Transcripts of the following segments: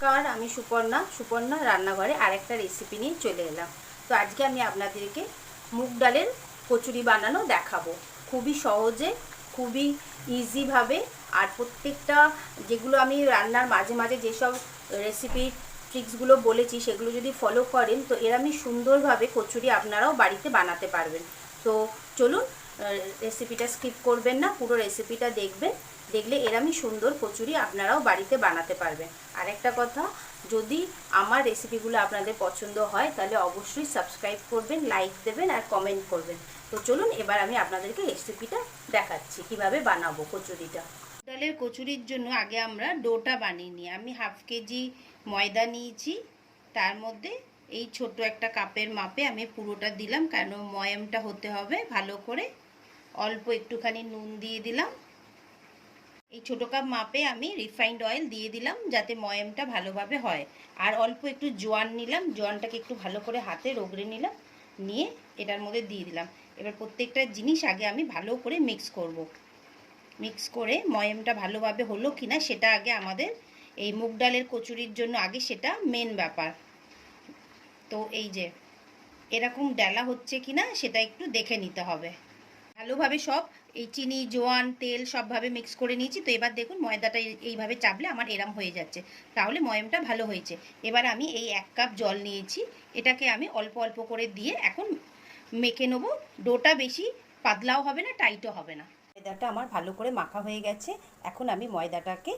কারণ আমি সুপর্ণা রান্নাঘরে আরেকটা রেসিপি নিয়ে চলে এলাম। তো আজকে আমি আপনাদেরকে মুগ ডালের কচুরি বানানো দেখাবো, খুবই সহজে, খুবই ইজিভাবে। আর প্রত্যেকটা যেগুলো আমি রান্নার মাঝে মাঝে যেসব রেসিপি ট্রিক্সগুলো বলেছি সেগুলো যদি ফলো করেন তো এরমই সুন্দরভাবে কচুরি আপনারাও বাড়িতে বানাতে পারবেন। তো চলুন, রেসিপিটা স্কিপ করবেন না, পুরো রেসিপিটা দেখবেন। দেখলে এরমই সুন্দর কচুরি আপনারাও বাড়িতে বানাতে পারবেন। আর একটা কথা, যদি আমার রেসিপিগুলো আপনাদের পছন্দ হয় তাহলে অবশ্যই সাবস্ক্রাইব করবেন, লাইক দেবেন আর কমেন্ট করবেন। তো চলুন এবার আমি আপনাদেরকে রেসিপিটা দেখাচ্ছি কিভাবে বানাবো কচুরিটা। ডালের কচুরির জন্য আগে আমরা ডোটা বানিয়ে নিই। আমি হাফ কেজি ময়দা নিয়েছি, তার মধ্যে এই ছোট একটা কাপের মাপে আমি পুরোটা দিলাম, কেন ময়ামটা হতে হবে ভালো করে। অল্প একটুখানি নুন দিয়ে দিলাম। এই ছোটো কাপ মাপে আমি রিফাইন্ড অয়েল দিয়ে দিলাম যাতে ময়ামটা ভালোভাবে হয়। আর অল্প একটু জোয়ান নিলাম, জোয়ানটাকে একটু ভালো করে হাতে রগড়ে নিলাম, নিয়ে এটার মধ্যে দিয়ে দিলাম। এবার প্রত্যেকটা জিনিস আগে আমি ভালো করে মিক্স করব। মিক্স করে ময়ামটা ভালোভাবে হলো কিনা সেটা আগে আমাদের এই মুগ ডালের কচুরির জন্য আগে সেটা মেন ব্যাপার। তো এই যে এরকম ডালা হচ্ছে কিনা সেটা একটু দেখে নিতে হবে। ভালোভাবে সব এই চিনি, জোয়ান, তেল সবভাবে মিক্স করে নিয়েছি। তো এবার দেখুন ময়দাটা এইভাবে চাপলে আমার এরম হয়ে যাচ্ছে, তাহলে ময়ামটা ভালো হয়েছে। এবার আমি এই 1 কাপ জল নিয়েছি, এটাকে আমি অল্প অল্প করে দিয়ে এখন মেখে নেবো। ডোটা বেশি পাতলাও হবে না, টাইটও হবে না। ময়দাটা আমার ভালো করে মাখা হয়ে গেছে। এখন আমি ময়দাটাকে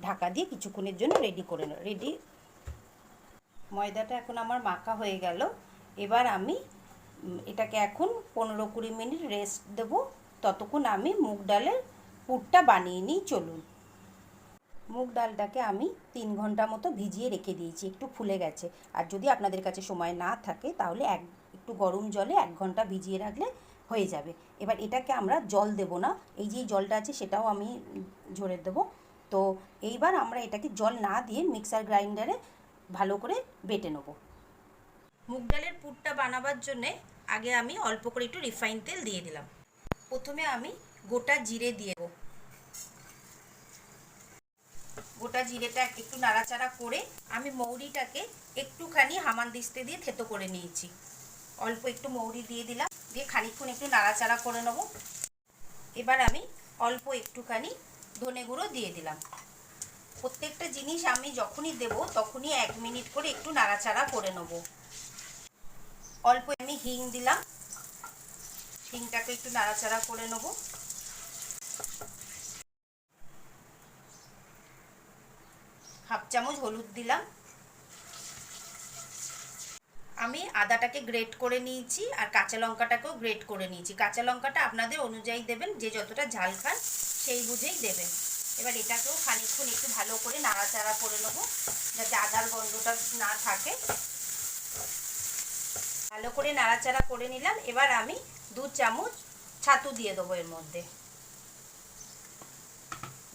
ঢাকা দিয়ে কিছুক্ষণের জন্য রেডি। ময়দাটা এখন আমার মাখা হয়ে গেল। এবার আমি এটাকে এখন 15-20 মিনিট রেস্ট দেব। ততক্ষণ আমি মুগ ডালের পুরটা বানিয়ে নিই। চলুন। মুগ ডালটাকে আমি 3 ঘন্টা মতো ভিজিয়ে রেখে দিয়েছি, একটু ফুলে গেছে। আর যদি আপনাদের কাছে সময় না থাকে তাহলে একটু গরম জলে 1 ঘন্টা ভিজিয়ে রাখলে হয়ে যাবে। এবার এটাকে আমরা জল দেব না, এই যে জলটা আছে সেটাও আমি ঝরে দেবো। তো এইবার আমরা এটাকে জল না দিয়ে মিক্সার গ্রাইন্ডারে ভালো করে বেটে নেব। মুগ ডালের পুরটা বানাবার জন্যে আগে আমি অল্প করে একটু রিফাইন তেল দিয়ে দিলাম। প্রথমে আমি গোটা জিরে দিয়ে দেবো। গোটা জিরেটা একটু নাড়াচাড়া করে আমি মৌরিটাকে একটুখানি হামানদিস্তে দিয়ে থেতো করে নিয়েছি। অল্প একটু মৌরি দিয়ে দিলাম, দিয়ে খানিকক্ষণ একটু নাড়াচাড়া করে নেব। এবার আমি অল্প একটুখানি ধনে গুঁড়ো দিয়ে দিলাম। প্রত্যেকটা জিনিস আমি যখনই দেব তখনই 1 মিনিট করে একটু নাড়াচাড়া করে নেব। অল্প আমি হিং দিলাম, হিংটাকে একটু নাড়াচাড়া করে নেব। হাফ চামচ হলুদ দিলাম। আমি আদাটাকে গ্রেট করে নিয়েছি আর কাঁচা লঙ্কাটাকেও গ্রেট করে নিয়েছি। কাঁচা লঙ্কাটা আপনাদের অনুযায়ী দেবেন, যে যতটা ঝাল খান সেই বুঝেই দেবেন। এবার এটাকেও খানিকক্ষণ একটু ভালো করে নাড়াচাড়া করে নেব যাতে আদার গন্ধটা না থাকে। ভালো করে নাড়াচাড়া করে নিলাম। এবার আমি 2 চামচ ছাতু দিয়ে দেবো এর মধ্যে।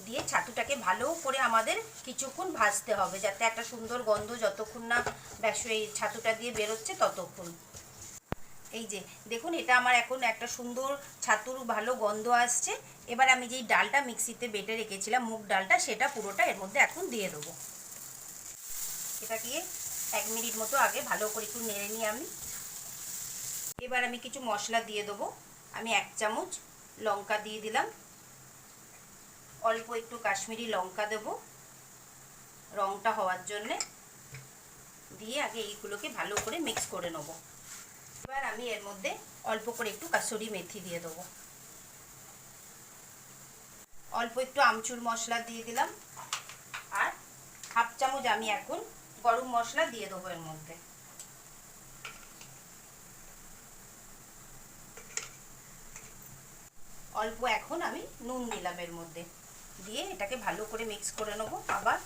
দিয়ে ছাতুটাকে ভালো করে আমাদের কিছুক্ষণ ভাজতে হবে যাতে একটা সুন্দর গন্ধ যতক্ষণ না এই ছাতুটা দিয়ে বেরোচ্ছে ততক্ষণ। এই যে দেখুন, এটা আমার এখন একটা সুন্দর ছাতুর ভালো গন্ধ আসছে। এবার আমি যেই ডালটা মিক্সিতে বেটে রেখেছিলাম মুগ ডালটা, সেটা পুরোটা এর মধ্যে এখন দিয়ে দেবো। এটাকে 1 মিনিট মতো আগে ভালো করে একটু নেড়ে নিই আমি। এবার আমি কিছু মশলা দিয়ে দেবো। আমি 1 চামচ লঙ্কা দিয়ে দিলাম, অল্প একটু কাশ্মীরি লঙ্কা দেব রঙটা হওয়ার জন্যে, দিয়ে আগে এইগুলোকে ভালো করে মিক্স করে নেব। এবার আমি এর মধ্যে অল্প করে একটু কাসুরি মেথি দিয়ে দেবো। অল্প একটু আমচুর মশলা দিয়ে দিলাম, আর হাফ চামচ আমি এখন গরম মশলা দিয়ে দেবো এর মধ্যে। অল্প এখন আমি নুন দিলাম এর মধ্যে, দিয়ে এটাকে ভালো করে মিক্স করে নেবো। আবার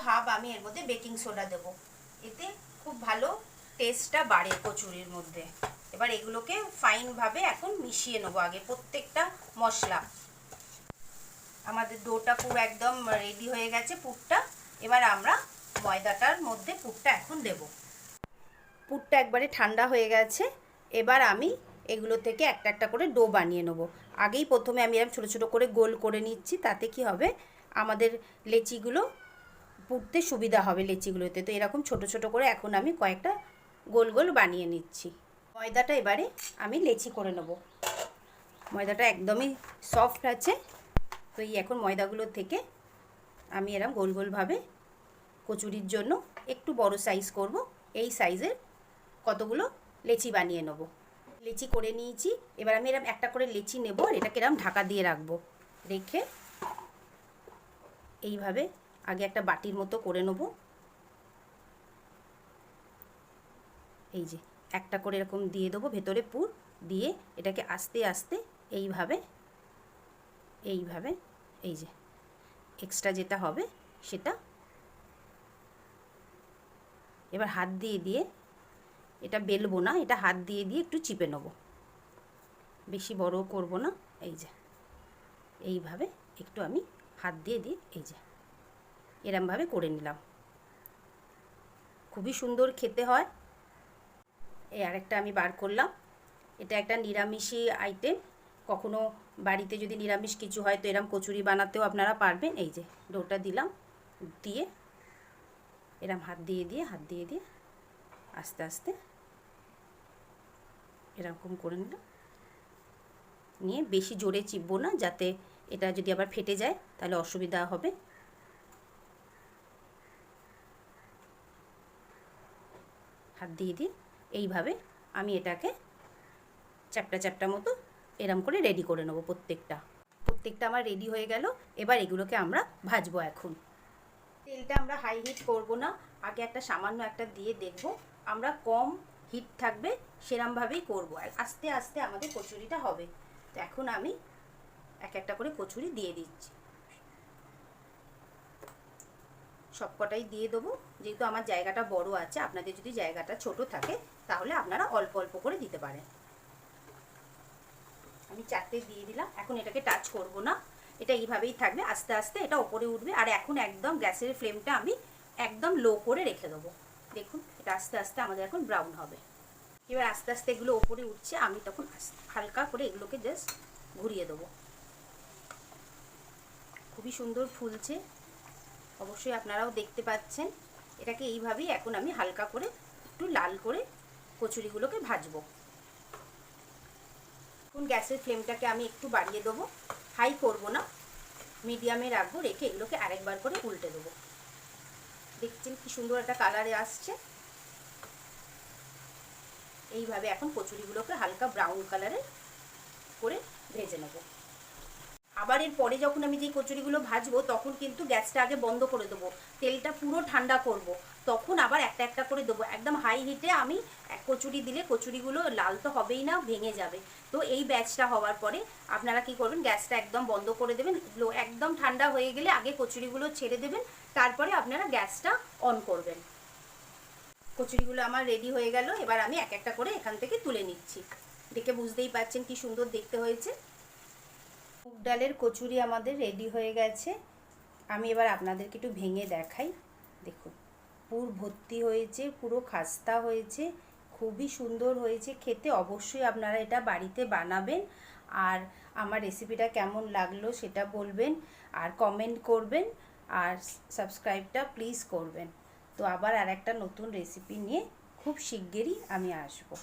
হাফ আমি এর মধ্যে বেকিং সোডা দেব, এতে খুব ভালো টেস্টটা বাড়ে কচুরির মধ্যে। এবার এগুলোকে ফাইনভাবে এখন মিশিয়ে নেবো আগে প্রত্যেকটা মশলা। আমাদের ডোটা পুরো একদম রেডি হয়ে গেছে পুরটা। এবার আমরা ময়দাটার মধ্যে পুরটা এখন দেব। পুরটা একবারে ঠান্ডা হয়ে গেছে। এবার আমি এগুলো থেকে একটা একটা করে ডো বানিয়ে নেবো। আগেই প্রথমে আমি এরকম ছোটো ছোটো করে গোল করে নিচ্ছি, তাতে কি হবে আমাদের লেচিগুলো পুড়তে সুবিধা হবে লেচিগুলোতে। তো এরকম ছোট ছোট করে এখন আমি কয়েকটা গোল গোল বানিয়ে নিচ্ছি। ময়দাটা এবারে আমি লেচি করে নেব। ময়দাটা একদমই সফট আছে, তো এই এখন ময়দাগুলো থেকে আমি এরকম গোল গোলভাবে কচুরির জন্য একটু বড় সাইজ করব, এই সাইজের কতগুলো লেচি বানিয়ে নেব। লেচি করে নিয়েছি, এবার আমি এরকম একটা করে লেচি নেব আর এটাকে এরকম ঢাকা দিয়ে রাখবো। রেখে এইভাবে আগে একটা বাটির মতো করে নেব। এই যে একটা করে এরকম দিয়ে দেবো ভেতরে পুর দিয়ে, এটাকে আস্তে আস্তে এইভাবে এইভাবে এই যে এক্সট্রা যেটা হবে সেটা এবার হাত দিয়ে দিয়ে, এটা বেলবো না, এটা হাত দিয়ে দিয়ে একটু চিপে নেব, বেশি বড় করব না। এই যে এইভাবে একটু আমি হাত দিয়ে দিয়ে এই যে এরমভাবে করে নিলাম। খুবই সুন্দর খেতে হয়। এই আরেকটা আমি বার করলাম, এটা একটা নিরামিষই আইটেম। কখনো বাড়িতে যদি নিরামিষ কিছু হয় তো এরম কচুরি বানাতেও আপনারা পারবেন। এই যে ডোটা দিলাম, দিয়ে এরম হাত দিয়ে দিয়ে আস্তে আস্তে এরকম করে নিলাম। নিয়ে বেশি জোরে চিপবো না, যাতে এটা যদি আবার ফেটে যায় তাহলে অসুবিধা হবে। হাত দিয়ে দিয়ে এইভাবে আমি এটাকে চ্যাপটা চ্যাপটা মতো এরম করে রেডি করে নেবো। প্রত্যেকটা আমার রেডি হয়ে গেল। এবার এগুলোকে আমরা ভাজবো। এখন তেলটা আমরা হাই হিট করব না, আগে একটা সামান্য একটা দিয়ে দেখব। আমরা কম হিট থাকবে সেরমভাবেই করবো, আর আস্তে আস্তে আমাদের কচুরিটা হবে। তো এখন আমি এক একটা করে কচুরি দিয়ে দিচ্ছি, সবকটাই দিয়ে দেবো। যেহেতু আমার জায়গাটা বড় আছে, আপনাদের যদি জায়গাটা ছোট থাকে তাহলে আপনারা অল্প অল্প করে দিতে পারেন। আমি 4টে দিয়ে দিলাম। এখন এটাকে টাচ করব না, এটা এইভাবেই থাকবে, আস্তে আস্তে এটা ওপরে উঠবে। আর এখন একদম গ্যাসের ফ্লেমটা আমি একদম লো করে রেখে দেবো। দেখুন এটা আস্তে আস্তে আমাদের এখন ব্রাউন হবে। এবার আস্তে আস্তে এগুলো ওপরে উঠছে, আমি তখন হালকা করে এগুলোকে জাস্ট ঘুরিয়ে দেবো। খুবই সুন্দর ফুলছে, অবশ্যই আপনারাও দেখতে পাচ্ছেন। এটাকে এইভাবেই এখন আমি হালকা করে একটু লাল করে কচুরিগুলোকে ভাজবো। এখন গ্যাসের ফ্লেমটাকে আমি একটু বাড়িয়ে দেবো, হাই করব না, মিডিয়ামে রাখবো। রেখে এগুলোকে আরেকবার করে উল্টে দেবো। দেখছেন কি সুন্দর একটা কালারে আসছে। এইভাবে এখন কচুরিগুলোকে হালকা ব্রাউন কালারে করে ভেজে নেব। আবার এর পরে যখন আমি যেই কচুরিগুলো ভাজবো তখন কিন্তু গ্যাসটা আগে বন্ধ করে দেবো, তেলটা পুরো ঠান্ডা করব, তখন আবার একটা একটা করে দেবো। একদম হাই হিটে আমি কচুরি দিলে কচুরিগুলো লাল তো হবেই না, ভেঙে যাবে। তো এই ব্যাচটা হওয়ার পরে আপনারা কি করবেন, গ্যাসটা একদম বন্ধ করে দেবেন। একদম ঠান্ডা হয়ে গেলে আগে কচুরিগুলো ছেড়ে দেবেন, তারপরে আপনারা গ্যাসটা অন করবেন। কচুরিগুলো আমার রেডি হয়ে গেল। এবার আমি এক একটা করে এখান থেকে তুলে নিচ্ছি। দেখে বুঝতেই পারছেন কি সুন্দর দেখতে হয়েছে। মুগ ডালের কচুরি আমাদের রেডি হয়ে গেছে। আমি এবার আপনাদেরকে একটু ভেঙে দেখাই। দেখুন পুর ভর্তি হয়েছে, পুরো খাস্তা হয়েছে, খুবই সুন্দর হয়েছে খেতে। অবশ্যই আপনারা এটা বাড়িতে বানাবেন, আর আমার রেসিপিটা কেমন লাগলো সেটা বলবেন, আর কমেন্ট করবেন, আর সাবস্ক্রাইবটা প্লিজ করবেন। তো আবার আর একটা নতুন রেসিপি নিয়ে খুব শিগগিরই আমি আসবো।